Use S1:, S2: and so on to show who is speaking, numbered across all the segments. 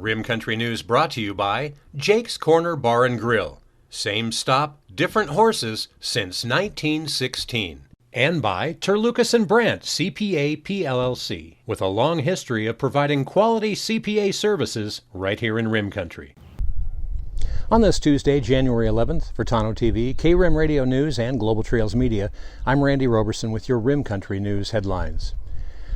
S1: Rim Country News brought to you by Jake's Corner Bar and Grill. Same stop, different horses since 1916. And by Terlucas and Brandt, CPA PLLC, with a long history of providing quality CPA services right here in Rim Country. On this Tuesday, January 11th, for Tano TV, K-Rim Radio News, and Global Trails Media, I'm Randy Roberson with your Rim Country News headlines.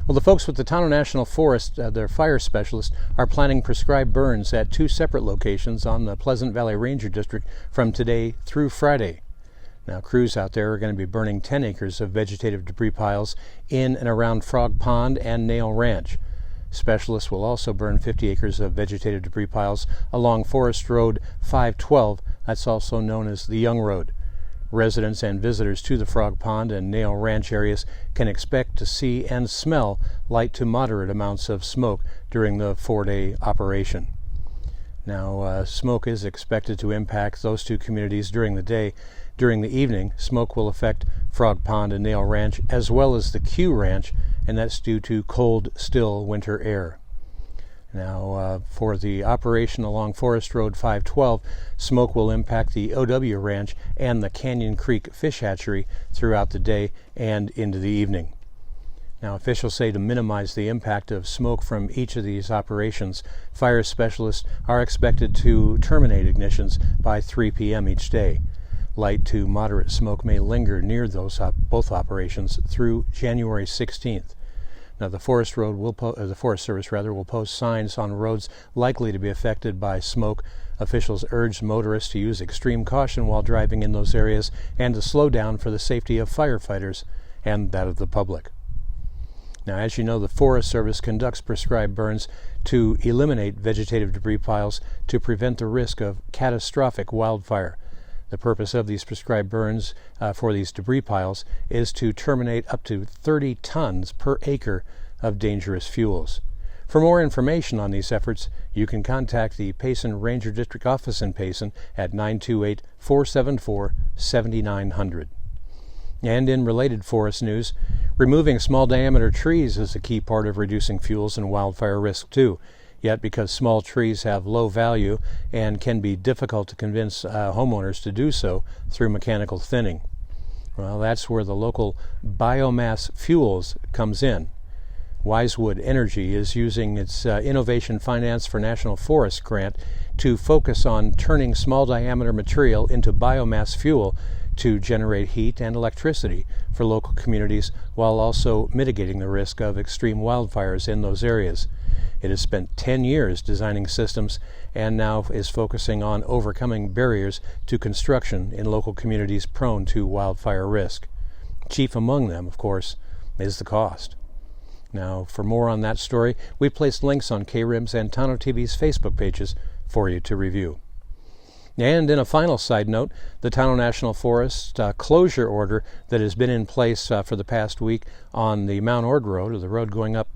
S1: Well, the folks with the Tano National Forest, their fire specialists, are planning prescribed burns at two separate locations on the Pleasant Valley Ranger District from today through Friday. Now, crews out there are going to be burning 10 acres of vegetative debris piles in and around Frog Pond and Nail Ranch. Specialists will also burn 50 acres of vegetative debris piles along Forest Road 512, that's also known as the Young Road. Residents and visitors to the Frog Pond and Nail Ranch areas can expect to see and smell light to moderate amounts of smoke during the 4-day operation. Now, smoke is expected to impact those two communities during the day. During the evening, smoke will affect Frog Pond and Nail Ranch as well as the Q Ranch, and that's due to cold, still winter air. Now, for the operation along Forest Road 512, smoke will impact the OW Ranch and the Canyon Creek Fish Hatchery throughout the day and into the evening. Now, officials say to minimize the impact of smoke from each of these operations, fire specialists are expected to terminate ignitions by 3 p.m. each day. Light to moderate smoke may linger near those both operations through January 16th. Now, the Forest Service will post signs on roads likely to be affected by smoke. Officials urge motorists to use extreme caution while driving in those areas and to slow down for the safety of firefighters and that of the public. Now, as you know, the Forest Service conducts prescribed burns to eliminate vegetative debris piles to prevent the risk of catastrophic wildfire. The purpose of these prescribed burns for these debris piles is to terminate up to 30 tons per acre of dangerous fuels. For more information on these efforts, you can contact the Payson Ranger District Office in Payson at 928-474-7900. And in related forest news, removing small diameter trees is a key part of reducing fuels and wildfire risk too. Yet, because small trees have low value and can be difficult to convince homeowners to do so through mechanical thinning. Well, that's where the local Biomass Fuels comes in. Wisewood Energy is using its Innovation Finance for National Forest grant to focus on turning small diameter material into biomass fuel to generate heat and electricity for local communities while also mitigating the risk of extreme wildfires in those areas. It has spent 10 years designing systems and now is focusing on overcoming barriers to construction in local communities prone to wildfire risk. Chief among them, of course, is the cost. Now, for more on that story, we placed links on K-Rim's and Tano TV's Facebook pages for you to review. And in a final side note, the Tano National Forest closure order that has been in place for the past week on the Mount Ord Road, or the road going up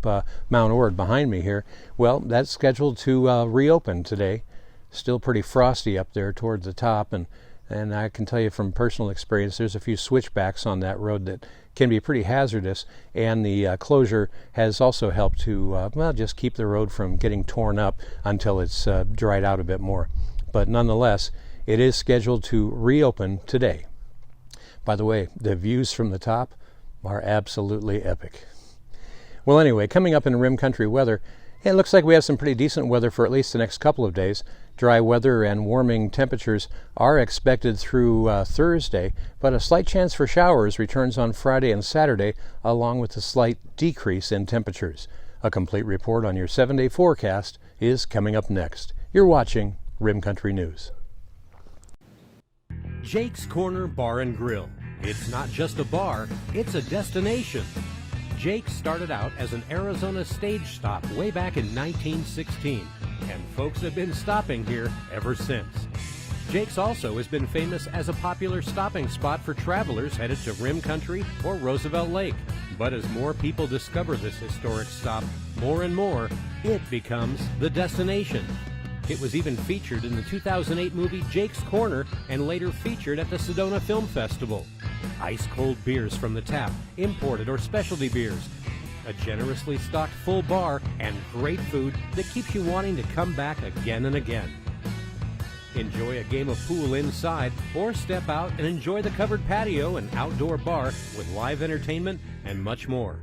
S1: Mount Ord behind me here, well, that's scheduled to reopen today. Still pretty frosty up there toward the top, and I can tell you from personal experience, there's a few switchbacks on that road that can be pretty hazardous, and the closure has also helped to, just keep the road from getting torn up until it's dried out a bit more. But nonetheless, it is scheduled to reopen today. By the way, the views from the top are absolutely epic. Well, anyway, coming up in Rim Country weather, it looks like we have some pretty decent weather for at least the next couple of days. Dry weather and warming temperatures are expected through Thursday, but a slight chance for showers returns on Friday and Saturday, along with a slight decrease in temperatures. A complete report on your 7-day forecast is coming up next. You're watching Rim Country News.
S2: Jake's Corner Bar and Grill. It's not just a bar, it's a destination. Jake started out as an Arizona stage stop way back in 1916, and folks have been stopping here ever since. Jake's also has been famous as a popular stopping spot for travelers headed to Rim Country or Roosevelt Lake. But as more people discover this historic stop, more and more, it becomes the destination. It was even featured in the 2008 movie Jake's Corner and later featured at the Sedona Film Festival. Ice-cold beers from the tap, imported or specialty beers, a generously stocked full bar, and great food that keeps you wanting to come back again and again. Enjoy a game of pool inside or step out and enjoy the covered patio and outdoor bar with live entertainment and much more.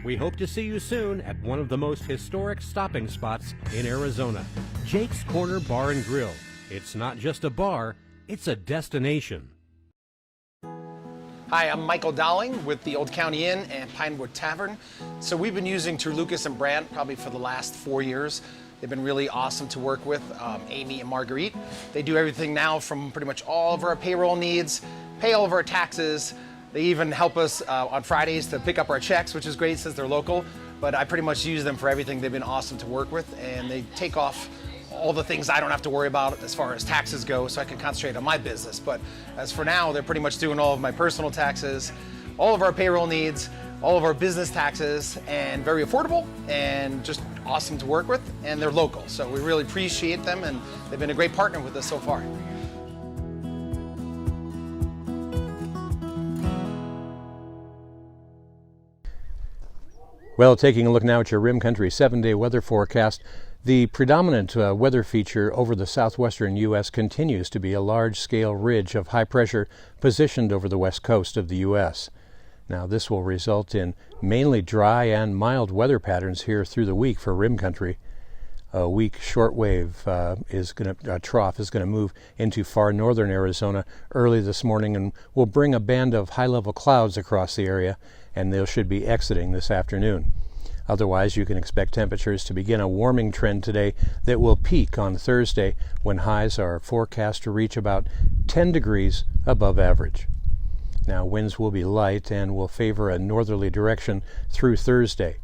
S2: We hope to see you soon at one of the most historic stopping spots in Arizona, Jake's Corner Bar and Grill. It's not just a bar, it's a destination.
S3: Hi, I'm Michael Dowling with the Old County Inn and Pinewood Tavern. So we've been using Terlucas and Brandt probably for the last 4 years. They've been really awesome to work with, Amy and Marguerite. They do everything now from pretty much all of our payroll needs, pay all of our taxes. They even help us on Fridays to pick up our checks, which is great since they're local. But I pretty much use them for everything. They've been awesome to work with, and they take off all the things I don't have to worry about as far as taxes go, so I can concentrate on my business. But as for now, they're pretty much doing all of my personal taxes, all of our payroll needs, all of our business taxes, and very affordable and just awesome to work with, and they're local. So we really appreciate them, and they've been a great partner with us so far.
S1: Well, taking a look now at your Rim Country 7-day weather forecast, the predominant weather feature over the southwestern U.S. continues to be a large-scale ridge of high pressure positioned over the west coast of the U.S. Now, this will result in mainly dry and mild weather patterns here through the week for Rim Country. A weak shortwave trough is going to move into far northern Arizona early this morning and will bring a band of high-level clouds across the area, and they should be exiting this afternoon. Otherwise, you can expect temperatures to begin a warming trend today that will peak on Thursday when highs are forecast to reach about 10 degrees above average. Now, winds will be light and will favor a northerly direction through Thursday.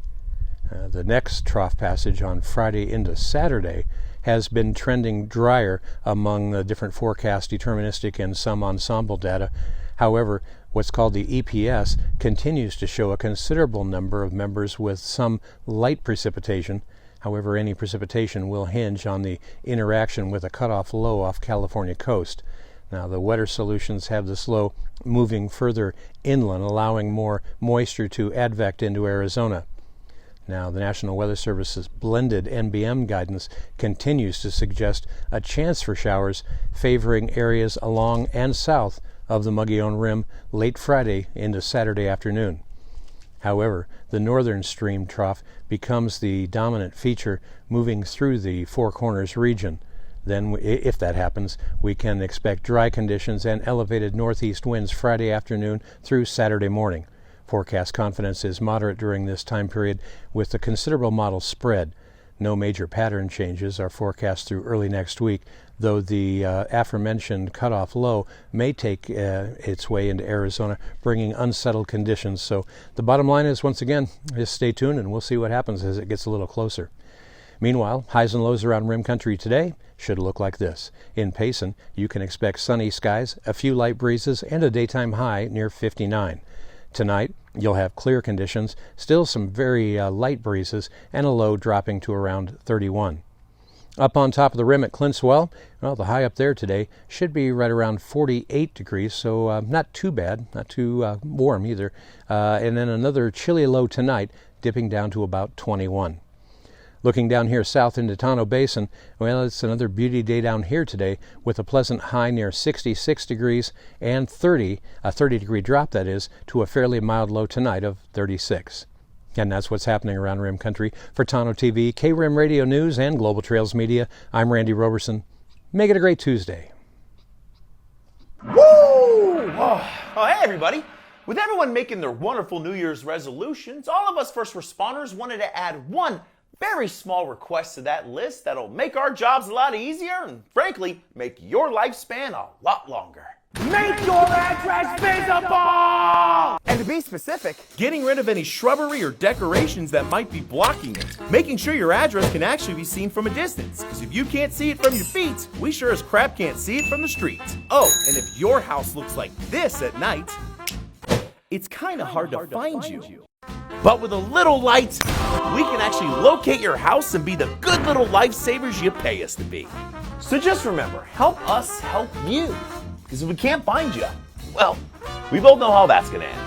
S1: The next trough passage on Friday into Saturday has been trending drier among the different forecast deterministic and some ensemble data. However, what's called the EPS continues to show a considerable number of members with some light precipitation. However, any precipitation will hinge on the interaction with a cutoff low off California coast. Now, the wetter solutions have this low moving further inland, allowing more moisture to advect into Arizona. Now, the National Weather Service's blended NBM guidance continues to suggest a chance for showers favoring areas along and south of the Mogollon Rim late Friday into Saturday afternoon. However, the northern stream trough becomes the dominant feature moving through the Four Corners region. Then, if that happens, we can expect dry conditions and elevated northeast winds Friday afternoon through Saturday morning. Forecast confidence is moderate during this time period with a considerable model spread. No major pattern changes are forecast through early next week, though the aforementioned cutoff low may take its way into Arizona, bringing unsettled conditions. So the bottom line is, once again, just stay tuned and we'll see what happens as it gets a little closer. Meanwhile, highs and lows around Rim Country today should look like this. In Payson, you can expect sunny skies, a few light breezes, and a daytime high near 59. Tonight, you'll have clear conditions, still some very light breezes, and a low dropping to around 31. Up on top of the rim at Clintswell, well, the high up there today should be right around 48 degrees, so not too bad, not too warm either. And then another chilly low tonight, dipping down to about 21. Looking down here south into Tonto Basin, well, it's another beauty day down here today with a pleasant high near 66 degrees and a 30-degree drop, that is, to a fairly mild low tonight of 36. And that's what's happening around Rim Country. For Tonto TV, K-Rim Radio News, and Global Trails Media, I'm Randy Roberson. Make it a great Tuesday.
S4: Woo! Oh, hey, everybody. With everyone making their wonderful New Year's resolutions, all of us first responders wanted to add one very small request to that list that'll make our jobs a lot easier and, frankly, make your lifespan a lot longer. Make your address visible!
S5: And to be specific,
S4: Getting rid of any shrubbery or decorations that might be blocking it. Making sure your address can actually be seen from a distance, because if you can't see it from your feet, we sure as crap can't see it from the street. Oh, and if your house looks like this at night, it's kind of hard to find you. But with a little light, we can actually locate your house and be the good little lifesavers you pay us to be. So just remember, help us help you. Because if we can't find you, well, we both know how that's going to end.